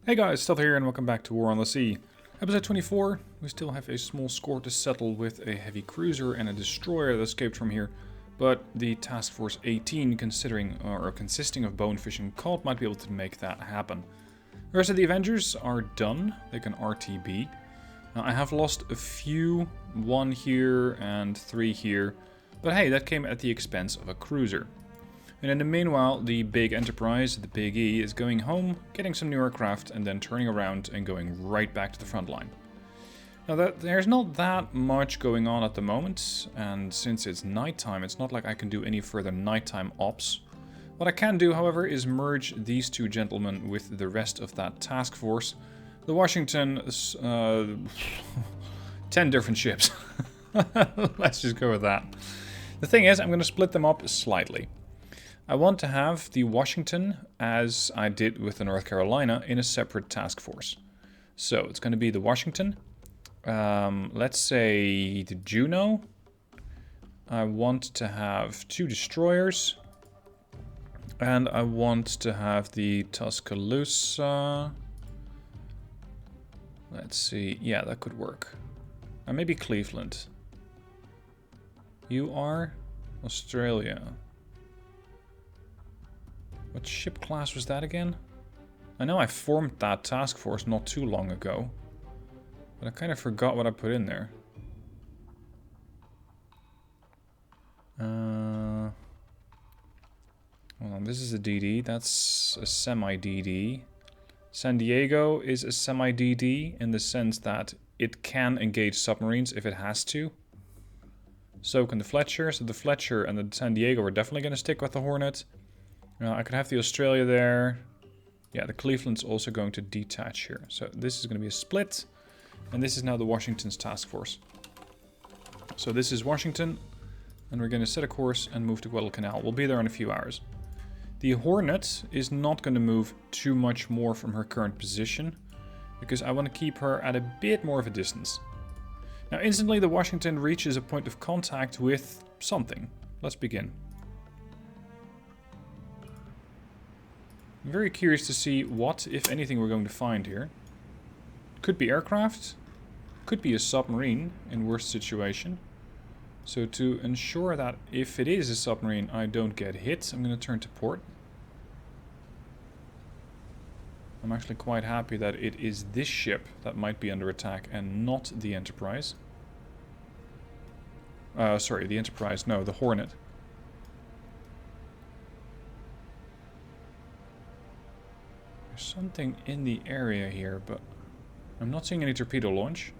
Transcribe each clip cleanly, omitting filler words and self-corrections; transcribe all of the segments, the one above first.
Hey guys, Stealth here and welcome back to War on the Sea. Episode 24, we still have a small score to settle with a heavy cruiser and a destroyer that escaped from here, but the Task Force 18 consisting of bonefish and cod might be able to make that happen. The rest of the Avengers are done, they can RTB. Now I have lost a few, 1 here and 3 here, but hey, that came at the expense of a cruiser. And in the meanwhile, the big Enterprise, the Big E, is going home, getting some new aircraft, and then turning around and going right back to the front line. Now, there's not that much going on at the moment, and since it's nighttime, it's not like I can do any further nighttime ops. What I can do, however, is merge these two gentlemen with the rest of that task force. The Washington, 10 different ships. Let's just go with that. The thing is, I'm going to split them up slightly. I want to have the Washington, as I did with the North Carolina, in a separate task force. So it's going to be the Washington. Let's say the Juno. I want to have 2 destroyers. And I want to have the Tuscaloosa. Let's see. Yeah, that could work. And maybe Cleveland. You are Australia. What ship class was that again? I know I formed that task force not too long ago, but I kind of forgot what I put in there. Well, this is a DD. That's a semi-DD. San Diego is a semi-DD in the sense that it can engage submarines if it has to. So can the Fletcher. So the Fletcher and the San Diego are definitely going to stick with the Hornet. I could have the Australia there. Yeah, the Cleveland's also going to detach here. So this is going to be a split. And this is now the Washington's task force. So this is Washington. And we're going to set a course and move to Guadalcanal. We'll be there in a few hours. The Hornet is not going to move too much more from her current position, because I want to keep her at a bit more of a distance. Now instantly the Washington reaches a point of contact with something. Let's begin. I'm very curious to see what, if anything, we're going to find here. Could be aircraft. Could be a submarine in worst situation. So to ensure that if it is a submarine I don't get hit, I'm going to turn to port. I'm actually quite happy that it is this ship that might be under attack and not the Enterprise. Sorry, the Enterprise. No, the Hornet. There's something in the area here, but I'm not seeing any torpedo launch,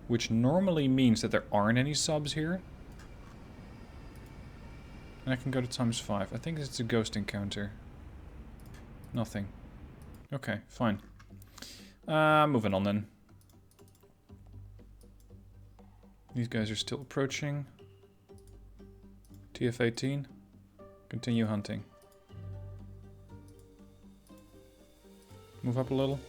which normally means that there aren't any subs here. And I can go to ×5. I think it's a ghost encounter. Nothing. Okay, fine. Moving on then. These guys are still approaching. TF-18. Continue hunting. Move up a little.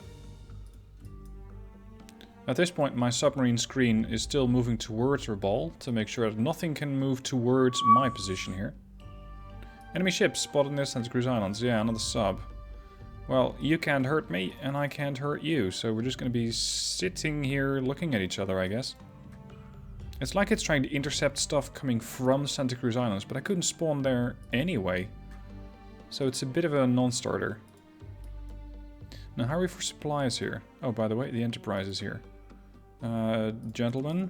At this point, my submarine screen is still moving towards Braugh to make sure that nothing can move towards my position here. Enemy ships spotted near Santa Cruz Islands. Yeah, another sub. Well, you can't hurt me, and I can't hurt you, so we're just going to be sitting here looking at each other, I guess. It's like it's trying to intercept stuff coming from Santa Cruz Islands, but I couldn't spawn there anyway. So it's a bit of a non-starter. Now, how are we for supplies here? Oh, by the way, the Enterprise is here. Gentlemen,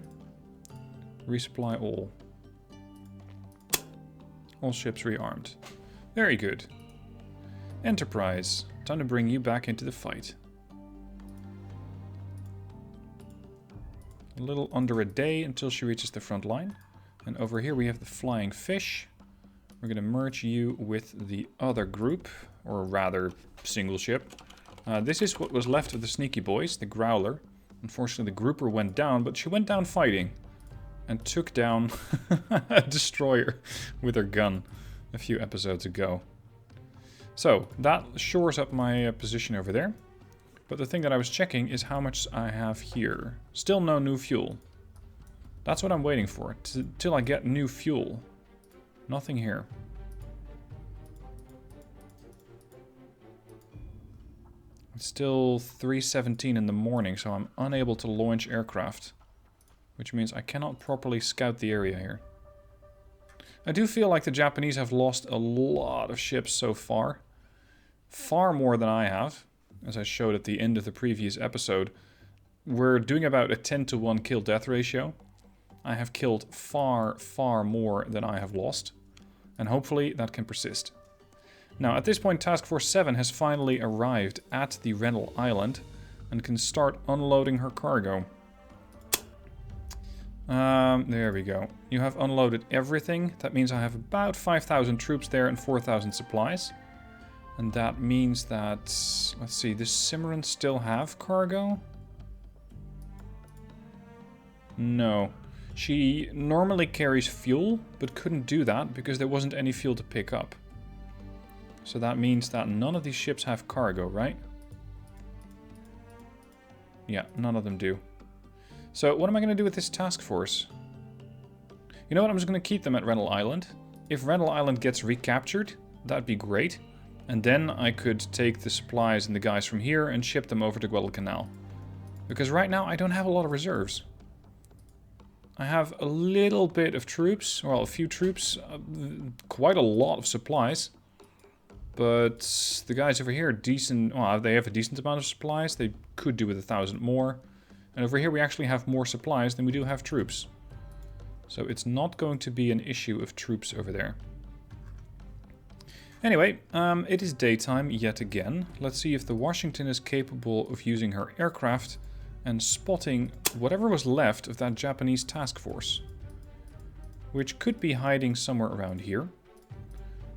resupply all. All ships rearmed. Very good. Enterprise, time to bring you back into the fight. A little under a day until she reaches the front line. And over here we have the Flying Fish. We're going to merge you with the other group, or rather, single ship. This is what was left of the sneaky boys, the Growler. Unfortunately, the grouper went down, but she went down fighting. And took down a destroyer with her gun a few episodes ago. So, that shores up my position over there. But the thing that I was checking is how much I have here. Still no new fuel. That's what I'm waiting for, till I get new fuel. Nothing here. It's still 3:17 in the morning, so I'm unable to launch aircraft. Which means I cannot properly scout the area here. I do feel like the Japanese have lost a lot of ships so far. Far more than I have, as I showed at the end of the previous episode. We're doing about a 10-to-1 kill-death ratio. I have killed far, far more than I have lost. And hopefully that can persist. Now, at this point, Task Force 7 has finally arrived at the rental island and can start unloading her cargo. There we go. You have unloaded everything. That means I have about 5,000 troops there and 4,000 supplies. And that means that... Let's see, does Cimarron still have cargo? No. She normally carries fuel, but couldn't do that because there wasn't any fuel to pick up. So that means that none of these ships have cargo, right? Yeah, none of them do. So what am I going to do with this task force? You know what, I'm just going to keep them at Rental Island. If Rental Island gets recaptured, that'd be great. And then I could take the supplies and the guys from here and ship them over to Guadalcanal. Because right now I don't have a lot of reserves. I have a little bit of troops, well, a few troops, quite a lot of supplies. But the guys over here are decent, well, they have a decent amount of supplies. They could do with 1,000 more. And over here we actually have more supplies than we do have troops. So it's not going to be an issue of troops over there. Anyway, it is daytime yet again. Let's see if the Washington is capable of using her aircraft and spotting whatever was left of that Japanese task force, which could be hiding somewhere around here.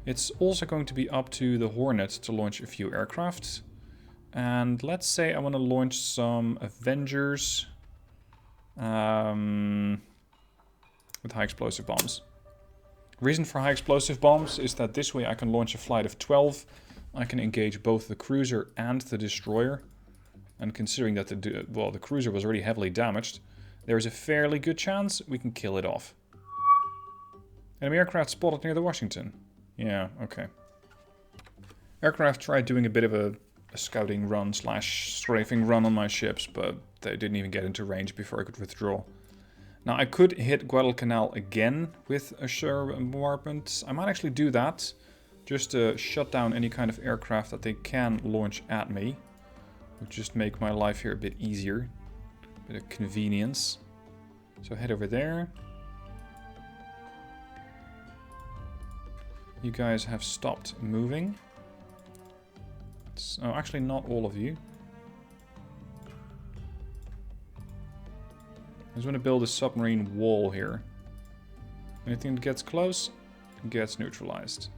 It's also going to be up to the Hornet to launch a few aircraft. And let's say I want to launch some Avengers with high explosive bombs. Reason for high explosive bombs is that this way I can launch a flight of 12. I can engage both the cruiser and the destroyer. And considering that the cruiser was already heavily damaged, there's a fairly good chance we can kill it off. Enemy aircraft spotted near the Washington. Yeah, okay. Aircraft tried doing a bit of a scouting run / strafing run on my ships, but they didn't even get into range before I could withdraw. Now, I could hit Guadalcanal again with a sure bombardment. I might actually do that, just to shut down any kind of aircraft that they can launch at me. Would just make my life here a bit easier. A bit of convenience. So head over there. You guys have stopped moving. Oh, actually not all of you. I just want to build a submarine wall here. Anything that gets close gets neutralized.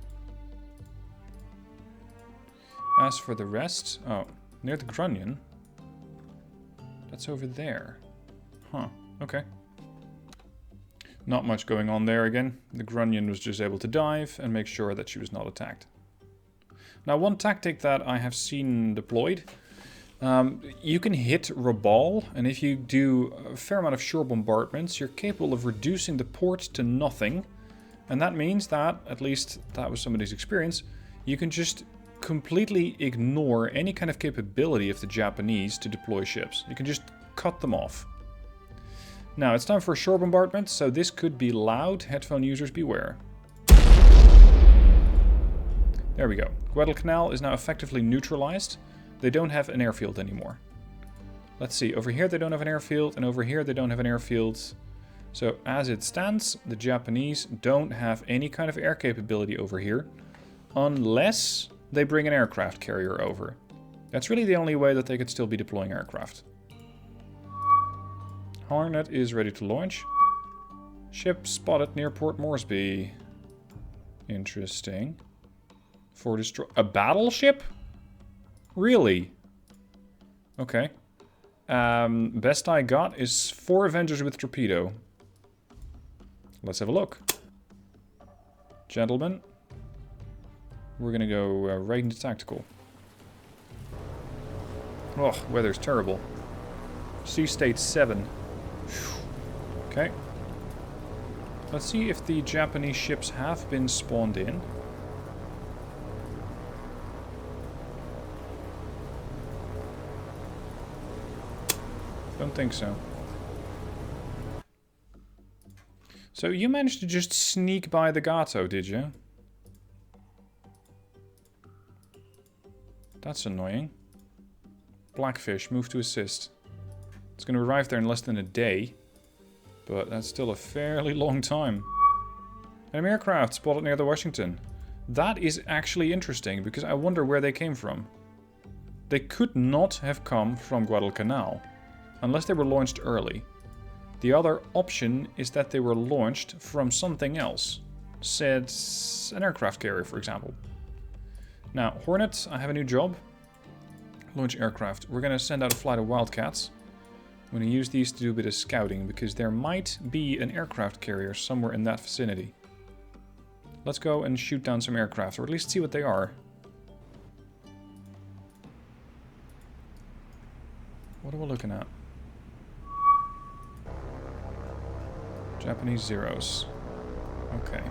As for the rest... Oh, near the Grunion. That's over there. Huh, okay. Not much going on there again. The Grunion was just able to dive and make sure that she was not attacked. Now, one tactic that I have seen deployed, you can hit Rabaul, and if you do a fair amount of shore bombardments, you're capable of reducing the port to nothing. And that means that, at least that was somebody's experience, you can just completely ignore any kind of capability of the Japanese to deploy ships. You can just cut them off. Now, it's time for a shore bombardment, so this could be loud. Headphone users beware. There we go. Guadalcanal is now effectively neutralized. They don't have an airfield anymore. Let's see, over here they don't have an airfield, and over here they don't have an airfield. So, as it stands, the Japanese don't have any kind of air capability over here, unless they bring an aircraft carrier over. That's really the only way that they could still be deploying aircraft. Hornet is ready to launch. Ship spotted near Port Moresby. Interesting. For destroy... A battleship? Really? Okay. Best I got is 4 Avengers with torpedo. Let's have a look. Gentlemen. We're gonna go right into tactical. Oh, weather's terrible. Sea state 7. Okay. Let's see if the Japanese ships have been spawned in. Don't think so. So you managed to just sneak by the Gato, did you? That's annoying. Blackfish, move to assist. It's going to arrive there in less than a day. But that's still a fairly long time. Enemy aircraft spotted near the Washington. That is actually interesting, because I wonder where they came from. They could not have come from Guadalcanal, unless they were launched early. The other option is that they were launched from something else. Said an aircraft carrier, for example. Now, Hornet, I have a new job. Launch aircraft. We're going to send out a flight of Wildcats. I'm going to use these to do a bit of scouting, because there might be an aircraft carrier somewhere in that vicinity. Let's go and shoot down some aircraft, or at least see what they are. What are we looking at? Japanese Zeros. Okay.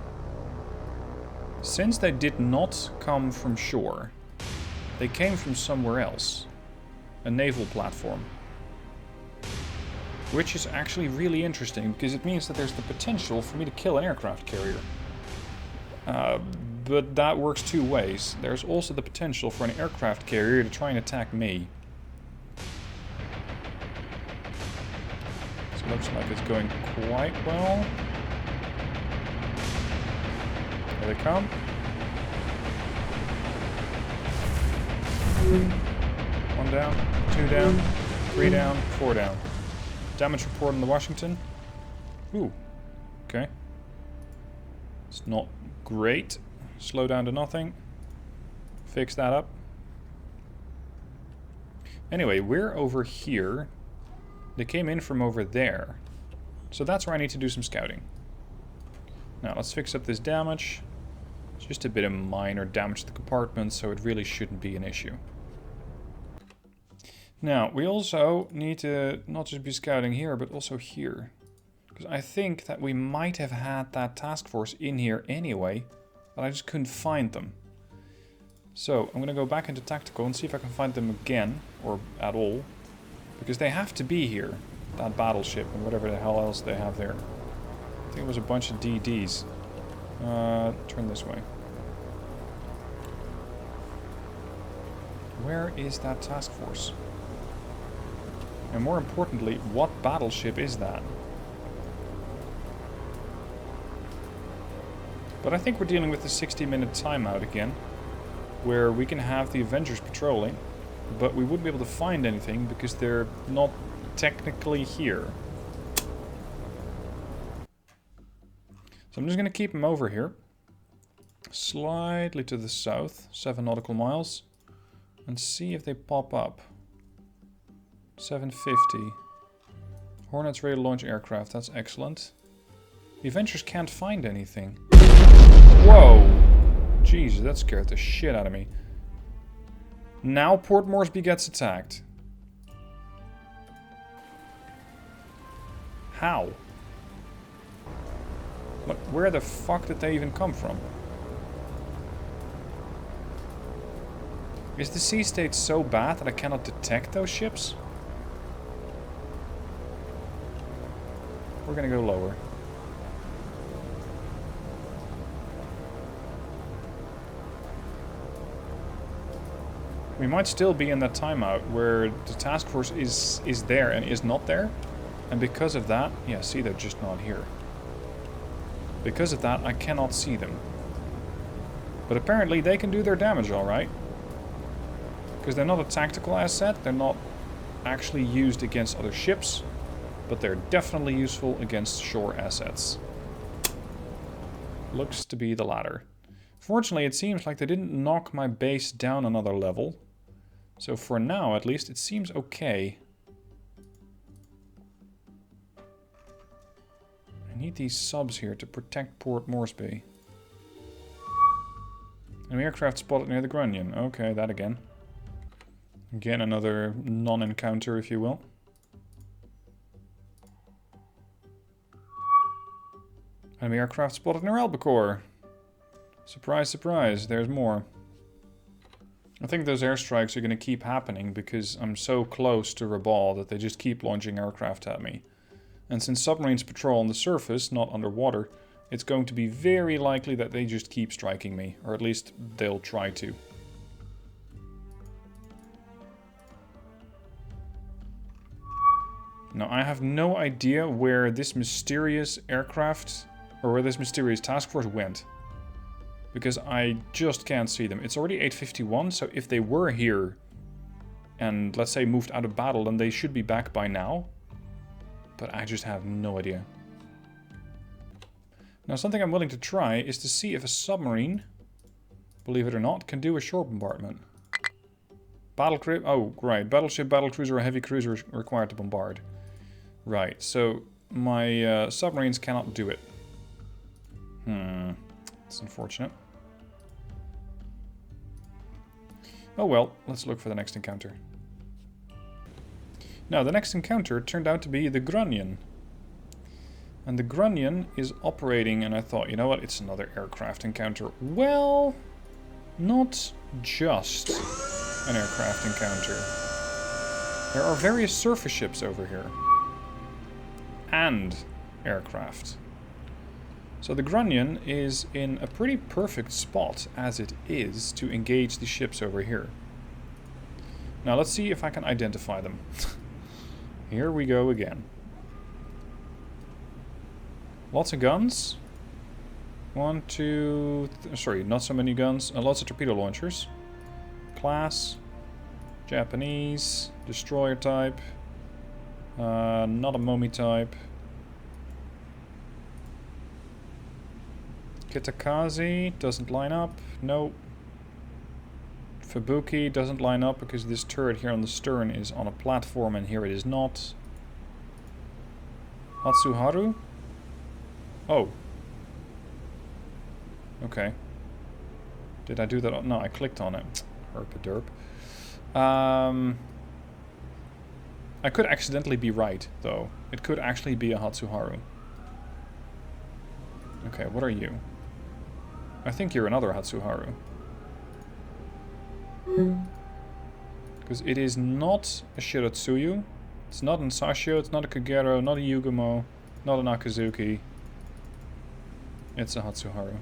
Since they did not come from shore, they came from somewhere else. A naval platform. Which is actually really interesting, because it means that there's the potential for me to kill an aircraft carrier. But that works two ways. There's also the potential for an aircraft carrier to try and attack me. So it looks like it's going quite well. Here they come. One down, two down, three down, four down. Damage report on the Washington. Ooh, okay. It's not great. Slow down to nothing. Fix that up. Anyway, we're over here. They came in from over there. So that's where I need to do some scouting. Now, let's fix up this damage. It's just a bit of minor damage to the compartment, so it really shouldn't be an issue. Now, we also need to not just be scouting here, but also here. Because I think that we might have had that task force in here anyway, but I just couldn't find them. So, I'm going to go back into tactical and see if I can find them again, or at all. Because they have to be here, that battleship and whatever the hell else they have there. I think it was a bunch of DDs. Turn this way. Where is that task force? And more importantly, what battleship is that? But I think we're dealing with the 60-minute timeout again, where we can have the Avengers patrolling, but we wouldn't be able to find anything because they're not technically here. So I'm just going to keep them over here, slightly to the south, 7 nautical miles, and see if they pop up. 750. Hornets ready to launch aircraft, that's excellent. The Avengers can't find anything. Whoa! Jeez, that scared the shit out of me. Now Port Moresby gets attacked. How? But where the fuck did they even come from? Is the sea state so bad that I cannot detect those ships? We're gonna go lower. We might still be in that timeout where the task force is there and is not there. And because of that, yeah, see, they're just not here. Because of that, I cannot see them. But apparently they can do their damage alright. Because they're not a tactical asset, they're not actually used against other ships. But they're definitely useful against shore assets. Looks to be the latter. Fortunately, it seems like they didn't knock my base down another level. So for now, at least, it seems okay. I need these subs here to protect Port Moresby. Enemy aircraft spotted near the Grunion. Okay, that again. Again, another non-encounter, if you will. Enemy aircraft spotted near Albacore. Surprise, surprise, there's more. I think those airstrikes are going to keep happening because I'm so close to Braugh that they just keep launching aircraft at me. And since submarines patrol on the surface, not underwater, it's going to be very likely that they just keep striking me, or at least they'll try to. Now, I have no idea where this mysterious aircraft, or where this mysterious task force went. Because I just can't see them. It's already 8:51, so if they were here, and let's say moved out of battle, then they should be back by now. But I just have no idea. Now, something I'm willing to try is to see if a submarine, believe it or not, can do a shore bombardment. Battlecruiser, oh, right. Battleship, battlecruiser, or heavy cruiser is required to bombard. Right, so my submarines cannot do it. It's unfortunate. Oh well, let's look for the next encounter. Now, the next encounter turned out to be the Grunion. And the Grunion is operating, and I thought, you know what, it's another aircraft encounter. Well, not just an aircraft encounter. There are various surface ships over here. And aircraft. So the Grunion is in a pretty perfect spot, as it is, to engage the ships over here. Now let's see if I can identify them. Here we go again. Lots of guns. One, two... sorry, not so many guns. Lots of torpedo launchers. Class. Japanese. Destroyer type. Not a Momi type. Kitakazi doesn't line up. Nope. Fubuki doesn't line up because this turret here on the stern is on a platform and here it is not. Hatsuharu? Oh. Okay. Did I do that? No, I clicked on it. Herp-a-derp. I could accidentally be right, though. It could actually be a Hatsuharu. Okay, what are you? I think you're another Hatsuharu. Because it is not a Shiratsuyu. It's not an Sashio, it's not a Kagero, not a Yugumo, not an Akazuki. It's a Hatsuharu.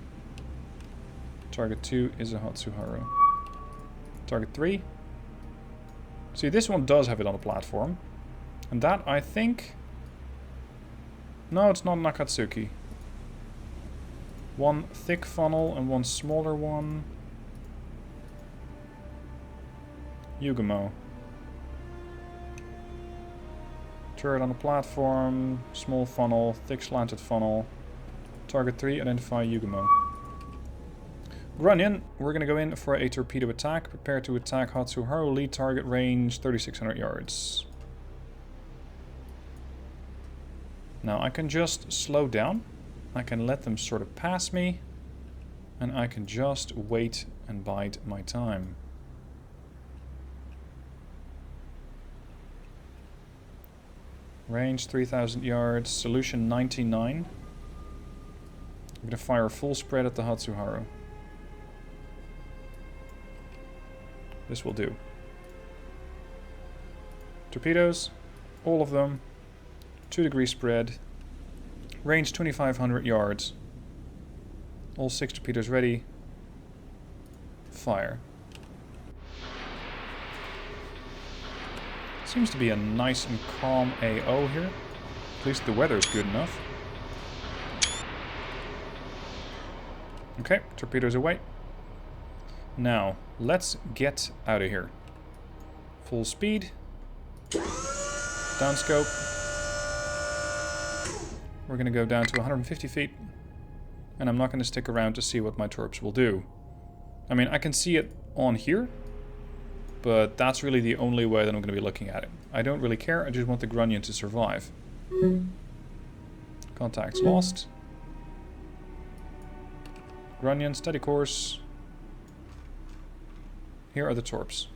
Target 2 is a Hatsuharu. Target 3. See, this one does have it on a platform. And that, I think... no, it's not an Akatsuki. One thick funnel and one smaller one. Yugumo. Turret on the platform, small funnel, thick slanted funnel. Target 3, identify Yugumo. Grunion, we're going to go in for a torpedo attack. Prepare to attack Hatsuharu, lead target range 3,600 yards. Now I can just slow down. I can let them sort of pass me. And I can just wait and bide my time. Range 3,000 yards, solution 99. I'm going to fire full spread at the Hatsuharu. This will do. Torpedoes, all of them, 2-degree spread, range 2,500 yards. All 6 torpedoes ready. Fire. Seems to be a nice and calm AO here. At least the weather is good enough. Okay, torpedoes away. Now, let's get out of here. Full speed. Downscope. We're going to go down to 150 feet. And I'm not going to stick around to see what my torps will do. I mean, I can see it on here. But that's really the only way that I'm going to be looking at it. I don't really care, I just want the Grunion to survive. Contacts lost. Grunion, steady course. Here are the torps.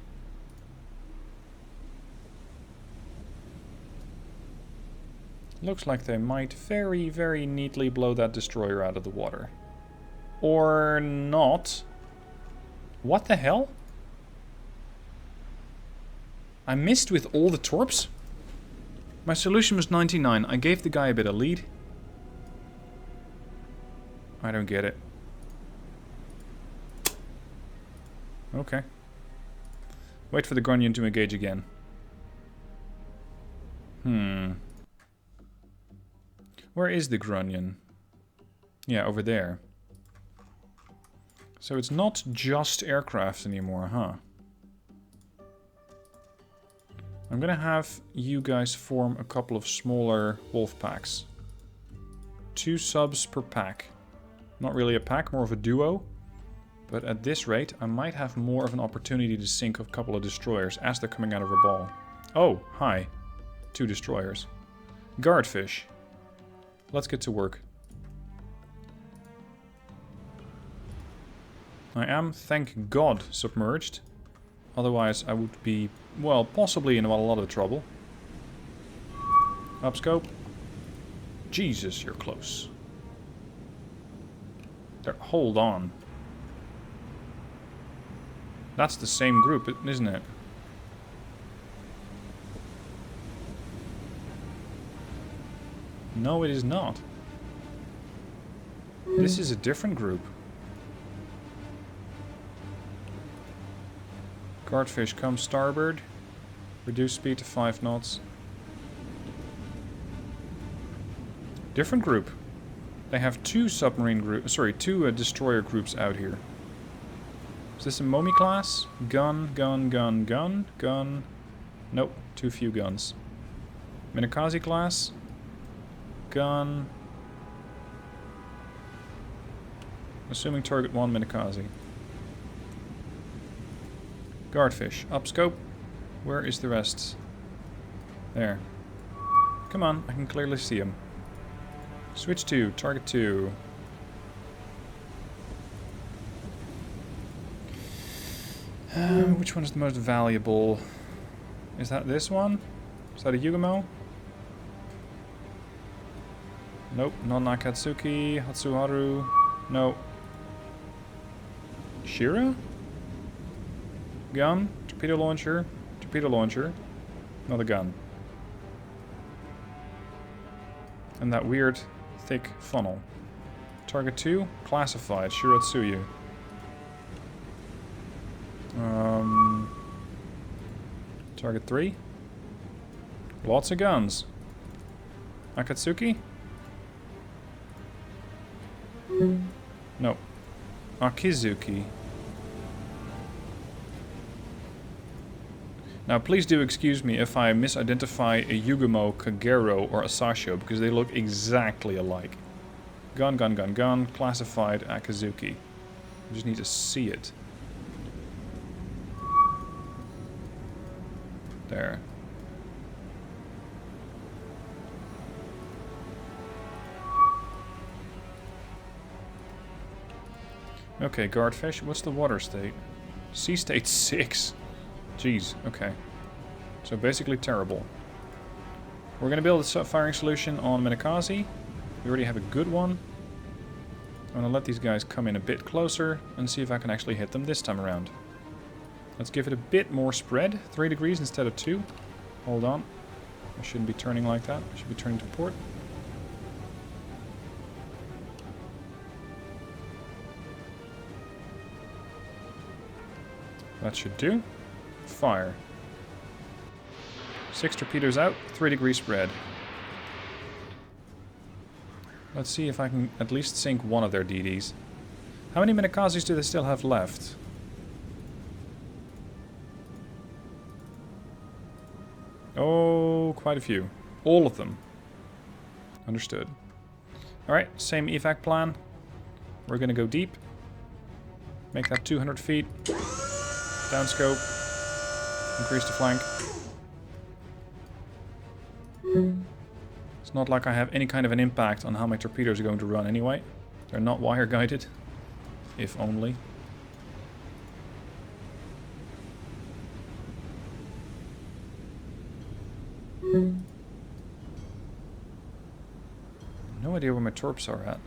Looks like they might very, very neatly blow that destroyer out of the water. Or not. What the hell? I missed with all the torps? My solution was 99. I gave the guy a bit of lead. I don't get it. Okay. Wait for the Grunion to engage again. Where is the Grunion? Yeah, over there. So it's not just aircraft anymore, huh? I'm gonna have you guys form a couple of smaller wolf packs. 2 subs per pack. Not really a pack, more of a duo. But at this rate, I might have more of an opportunity to sink a couple of destroyers as they're coming out of a ball. Oh, hi. 2 destroyers. Guardfish. Let's get to work. I am, thank God, submerged. Otherwise, I would be, well, possibly in a lot of trouble. Upscope. Jesus, you're close. There, hold on. That's the same group, isn't it? No, it is not. This is a different group. Guardfish, come starboard. Reduce speed to 5 knots. Different group. They have 2 submarine groups. Sorry, 2 destroyer groups out here. Is this a Momi class? Gun, gun, gun, gun, gun. Nope, too few guns. Minakaze class. Gun. Assuming target 1 Minakaze. Guardfish, upscope. Where is the rest? There. Come on, I can clearly see him. Switch 2, target 2. Which one is the most valuable? Is that this one? Is that a Yugamo? Nope, not Nakatsuki, Hatsuharu. No. Shira? Gun, torpedo launcher, another gun. And that weird, thick funnel. Target 2, classified, Shiratsuyu. Target 3. Lots of guns. Akatsuki? No. Akizuki. Now please do excuse me if I misidentify a Yugamo, Kagero, or a Sasho, because they look exactly alike. Gun, gun, gun, gun, classified Akazuki. I just need to see it. There. Okay, Guardfish, what's the water state? Sea state 6. Jeez, okay. So basically terrible. We're gonna build a firing solution on Minakaze. We already have a good one. I'm gonna let these guys come in a bit closer and see if I can actually hit them this time around. Let's give it a bit more spread. 3 degrees instead of 2. Hold on. I shouldn't be turning like that. I should be turning to port. That should do. Fire. 6 torpedoes out, 3 degree spread. Let's see if I can at least sink one of their DDs. How many Minakazes do they still have left? Oh, quite a few. All of them. Understood. Alright, same evac plan. We're gonna go deep. Make that 200 feet. Downscope. Increase the flank. It's not like I have any kind of an impact on how my torpedoes are going to run anyway. They're not wire guided. If only. No idea where my torps are at.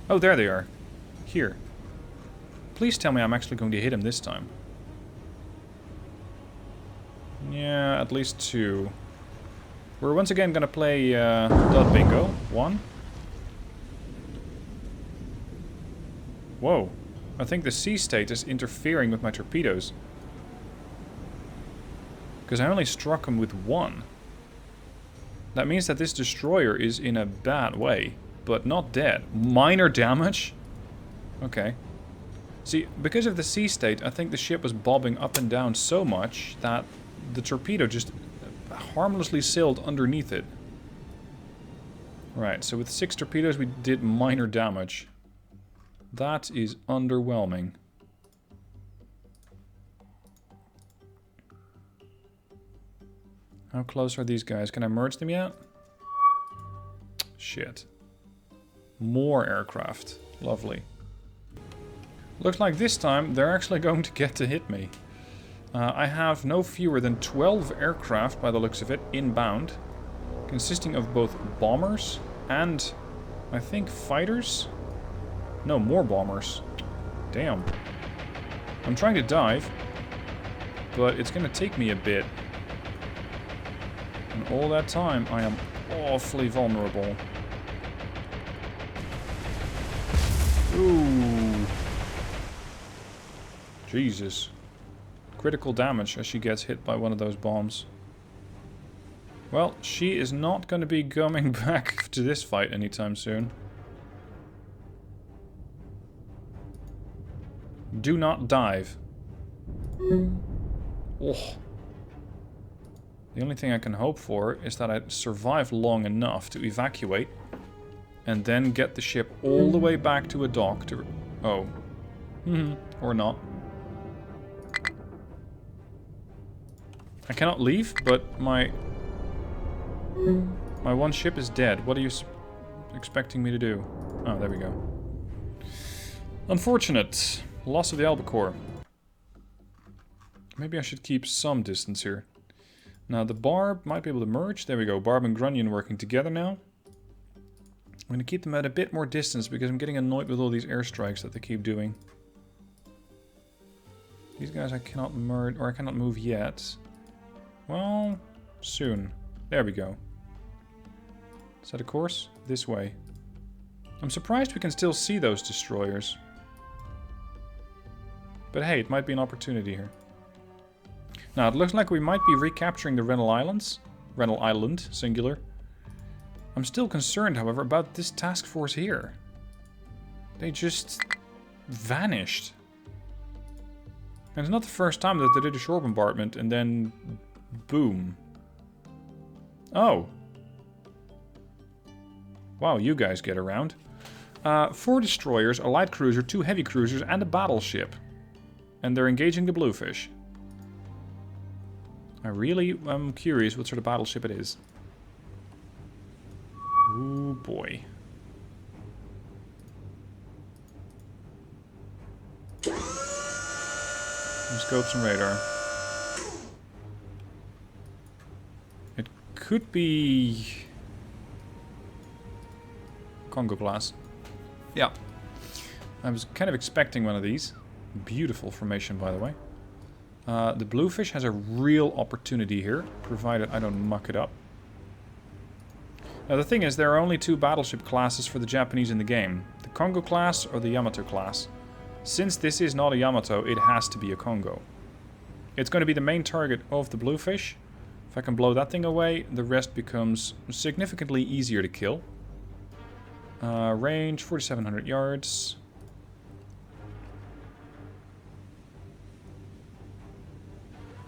Oh, there they are. Here. Please tell me I'm actually going to hit him this time. Yeah, at least 2. We're once again going to play dot bingo. 1. Whoa. I think the sea state is interfering with my torpedoes. Because I only struck him with 1. That means that this destroyer is in a bad way, but not dead. Minor damage? Okay. See, because of the sea state, I think the ship was bobbing up and down so much that the torpedo just harmlessly sailed underneath it. Right, so with 6 torpedoes we did minor damage. That is underwhelming. How close are these guys? Can I merge them yet? Shit. More aircraft. Lovely. Looks like this time they're actually going to get to hit me. I have no fewer than 12 aircraft, by the looks of it, inbound. Consisting of both bombers and, I think, fighters? No, more bombers. Damn. I'm trying to dive, but it's going to take me a bit. And all that time, I am awfully vulnerable. Ooh. Jesus. Critical damage as she gets hit by one of those bombs. Well, she is not going to be coming back to this fight anytime soon. Do not dive. Oh. The only thing I can hope for is that I survive long enough to evacuate and then get the ship all the way back to a dock to... Oh. Or not. I cannot leave, but my one ship is dead. What are you expecting me to do? Oh, there we go. Unfortunate. Loss of the Albacore. Maybe I should keep some distance here. Now, the Barb might be able to merge. There we go. Barb and Grunion working together now. I'm going to keep them at a bit more distance because I'm getting annoyed with all these airstrikes that they keep doing. These guys I cannot merge, or I cannot move yet. Well, soon. There we go. Set a course this way. I'm surprised we can still see those destroyers. But hey, it might be an opportunity here. Now, it looks like we might be recapturing the Renal Islands. Renal Island, singular. I'm still concerned, however, about this task force here. They just vanished. And it's not the first time that they did a shore bombardment and then... boom. Oh. Wow, you guys get around. 4 destroyers, a light cruiser, 2 heavy cruisers, and a battleship. And they're engaging the Bluefish. I really am curious what sort of battleship it is. Ooh, boy. Scopes and radar. It could be... Congo class. Yeah. I was kind of expecting one of these. Beautiful formation, by the way. The Bluefish has a real opportunity here, provided I don't muck it up. Now the thing is, there are only 2 battleship classes for the Japanese in the game. The Congo class or the Yamato class. Since this is not a Yamato, it has to be a Congo. It's going to be the main target of the Bluefish. If I can blow that thing away, the rest becomes significantly easier to kill. Range, 4,700 yards.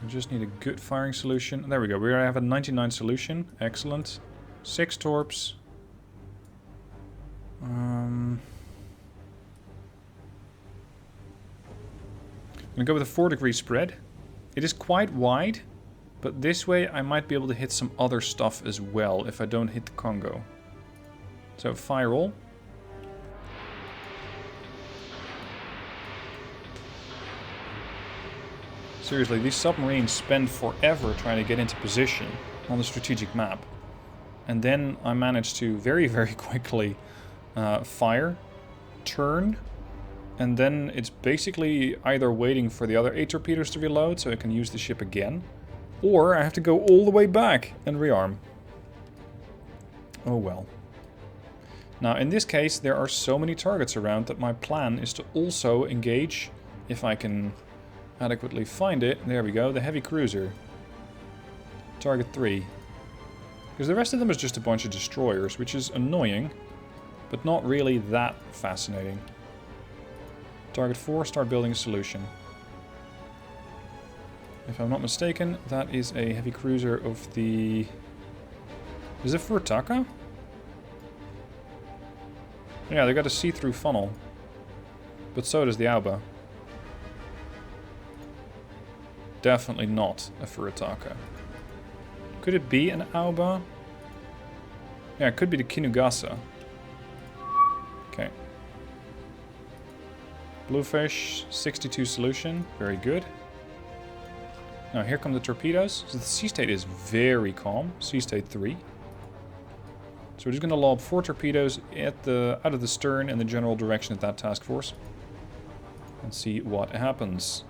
I just need a good firing solution. There we go. We have a 99 solution. Excellent. 6 torps. I'm gonna go with a 4-degree spread. It is quite wide, but this way I might be able to hit some other stuff as well if I don't hit the Congo. So fire all. Seriously, these submarines spend forever trying to get into position on the strategic map. And then I managed to very, very quickly fire, turn, And then it's basically either waiting for the other 8 torpedoes to reload so I can use the ship again, or I have to go all the way back and rearm. Oh well. Now in this case there are so many targets around that my plan is to also engage, if I can adequately find it. There we go, the heavy cruiser. Target 3. Because the rest of them is just a bunch of destroyers, which is annoying, but not really that fascinating. Target 4, start building a solution. If I'm not mistaken, that is a heavy cruiser of the... Is it Furtaka? Yeah, they got a see-through funnel. But so does the Alba. Definitely not a Furtaka. Could it be an Alba? Yeah, it could be the Kinugasa. Okay. Bluefish, 62 solution. Very good. Now here come the torpedoes. So the sea state is very calm. Sea state 3. So we're just going to lob 4 torpedoes at out of the stern in the general direction of that task force. And see what happens.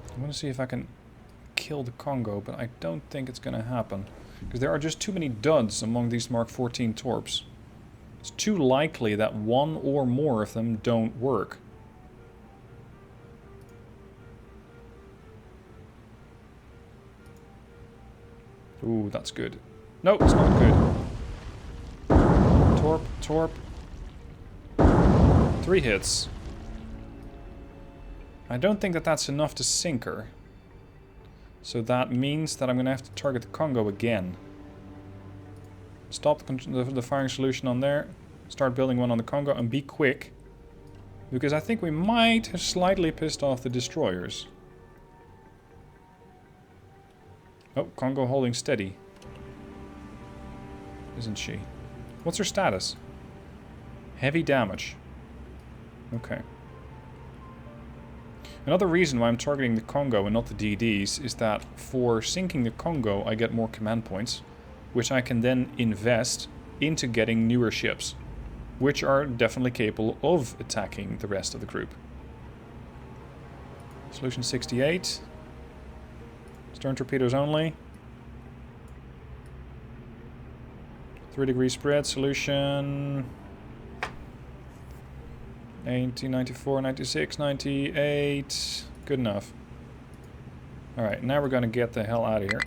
I want to see if I can kill the Congo, but I don't think it's going to happen. Because there are just too many duds among these Mark 14 torps. It's too likely that one or more of them don't work. Ooh, that's good. No, it's not good. Torp, torp. 3 hits. I don't think that that's enough to sink her. So that means that I'm going to have to target the Congo again. Stop the firing solution on there. Start building one on the Congo and be quick. Because I think we might have slightly pissed off the destroyers. Oh, Congo holding steady. Isn't she? What's her status? Heavy damage. Okay. Another reason why I'm targeting the Congo and not the DDs is that for sinking the Congo I get more command points, which I can then invest into getting newer ships, which are definitely capable of attacking the rest of the group. Solution 68. Stern torpedoes only. 3-degree spread solution. 80, 94, 96, 98. Good enough. Alright, now we're going to get the hell out of here.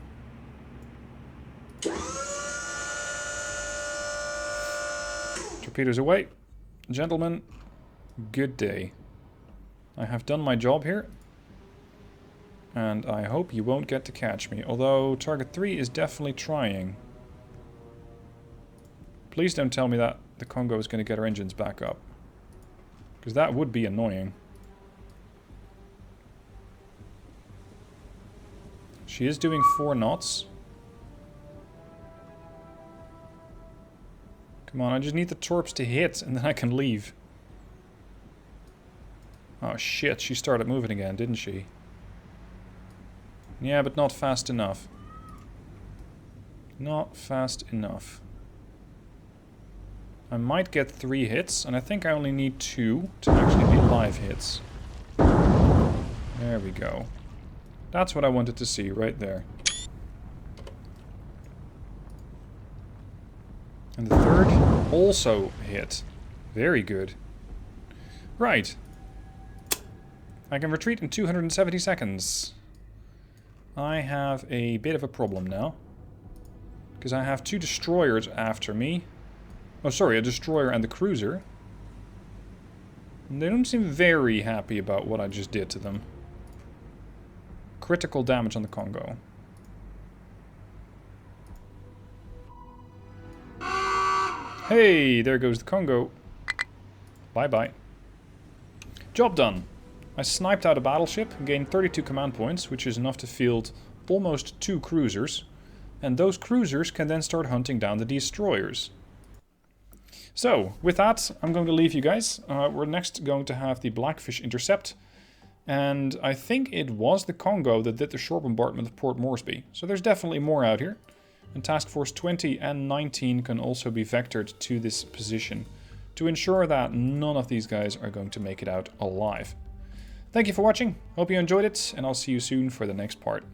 Torpedoes away. Gentlemen, good day. I have done my job here. And I hope you won't get to catch me. Although target 3 is definitely trying. Please don't tell me that the Congo is going to get her engines back up. Because that would be annoying. She is doing 4 knots. Come on, I just need the torps to hit and then I can leave. Oh shit, she started moving again, didn't she? Yeah, but not fast enough. Not fast enough. I might get 3 hits, and I think I only need 2 to actually be live hits. There we go. That's what I wanted to see, right there. And the third also hit. Very good. Right. I can retreat in 270 seconds. I have a bit of a problem now. Because I have 2 destroyers after me. Oh, sorry, a destroyer and the cruiser. And they don't seem very happy about what I just did to them. Critical damage on the Congo. Hey, there goes the Congo. Bye-bye. Job done. I sniped out a battleship, gained 32 command points, which is enough to field almost 2 cruisers. And those cruisers can then start hunting down the destroyers. So, with that, I'm going to leave you guys. We're next going to have the Blackfish intercept. And I think it was the Congo that did the shore bombardment of Port Moresby. So there's definitely more out here. and Task Force 20 and 19 can also be vectored to this position to ensure that none of these guys are going to make it out alive. Thank you for watching, hope you enjoyed it, and I'll see you soon for the next part.